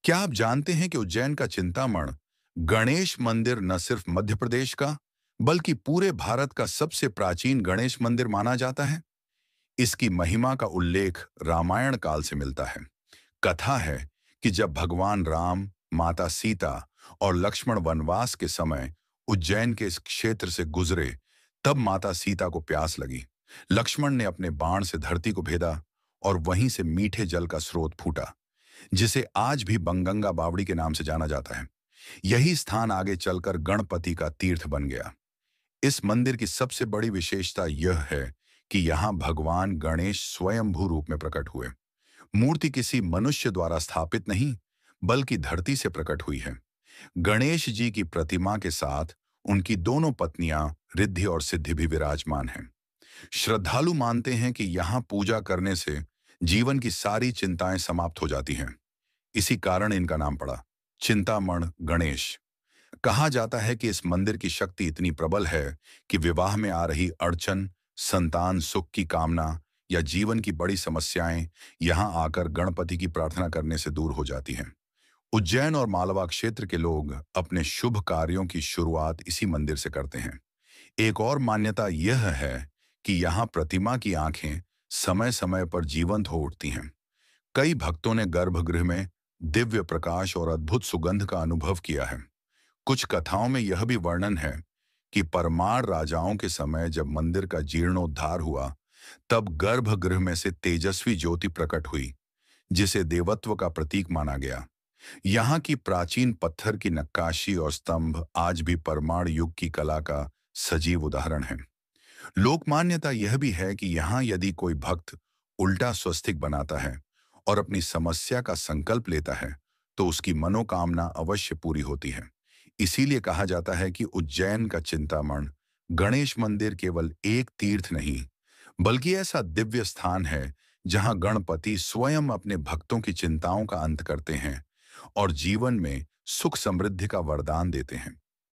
क्या आप जानते हैं कि उज्जैन का चिंतामण गणेश मंदिर न सिर्फ मध्य प्रदेश का बल्कि पूरे भारत का सबसे प्राचीन गणेश मंदिर माना जाता है। इसकी महिमा का उल्लेख रामायण काल से मिलता है। कथा है कि जब भगवान राम, माता सीता और लक्ष्मण वनवास के समय उज्जैन के इस क्षेत्र से गुजरे, तब माता सीता को प्यास लगी। लक्ष्मण ने अपने बाण से धरती को भेदा और वहीं से मीठे जल का स्रोत फूटा, जिसे आज भी बंगंगा बावड़ी के नाम से जाना जाता है। यही स्थान आगे चलकर गणपति का तीर्थ बन गया। इस मंदिर की सबसे बड़ी विशेषता यह है कि यहाँ भगवान गणेश स्वयंभू रूप में प्रकट हुए। मूर्ति किसी मनुष्य द्वारा स्थापित नहीं, बल्कि धरती से प्रकट हुई है। गणेश जी की प्रतिमा के साथ उनकी दोनों पत्नियां रिद्धि और सिद्धि भी विराजमान हैं। श्रद्धालु मानते हैं कि यहाँ पूजा करने से जीवन की सारी चिंताएं समाप्त हो जाती हैं। इसी कारण इनका नाम पड़ा चिंतामण गणेश। कहा जाता है कि इस मंदिर की शक्ति इतनी प्रबल है कि विवाह में आ रही अड़चन, संतान सुख की कामना या जीवन की बड़ी समस्याएं यहां आकर गणपति की प्रार्थना करने से दूर हो जाती हैं। उज्जैन और मालवा क्षेत्र के लोग अपने शुभ कार्यों की शुरुआत इसी मंदिर से करते हैं। एक और मान्यता यह है कि यहाँ प्रतिमा की आंखें समय समय पर जीवंत हो उठती हैं। कई भक्तों ने गर्भगृह में दिव्य प्रकाश और अद्भुत सुगंध का अनुभव किया है। कुछ कथाओं में यह भी वर्णन है कि परमार राजाओं के समय जब मंदिर का जीर्णोद्धार हुआ, तब गर्भगृह में से तेजस्वी ज्योति प्रकट हुई, जिसे देवत्व का प्रतीक माना गया। यहाँ की प्राचीन पत्थर की नक्काशी और स्तंभ आज भी परमार युग की कला का सजीव उदाहरण है। लोक मान्यता यह भी है कि यहाँ यदि कोई भक्त उल्टा स्वस्तिक बनाता है और अपनी समस्या का संकल्प लेता है, तो उसकी मनोकामना अवश्य पूरी होती है। इसीलिए कहा जाता है कि उज्जैन का चिंतामण गणेश मंदिर केवल एक तीर्थ नहीं, बल्कि ऐसा दिव्य स्थान है जहां गणपति स्वयं अपने भक्तों की चिंताओं का अंत करते हैं और जीवन में सुख समृद्धि का वरदान देते हैं।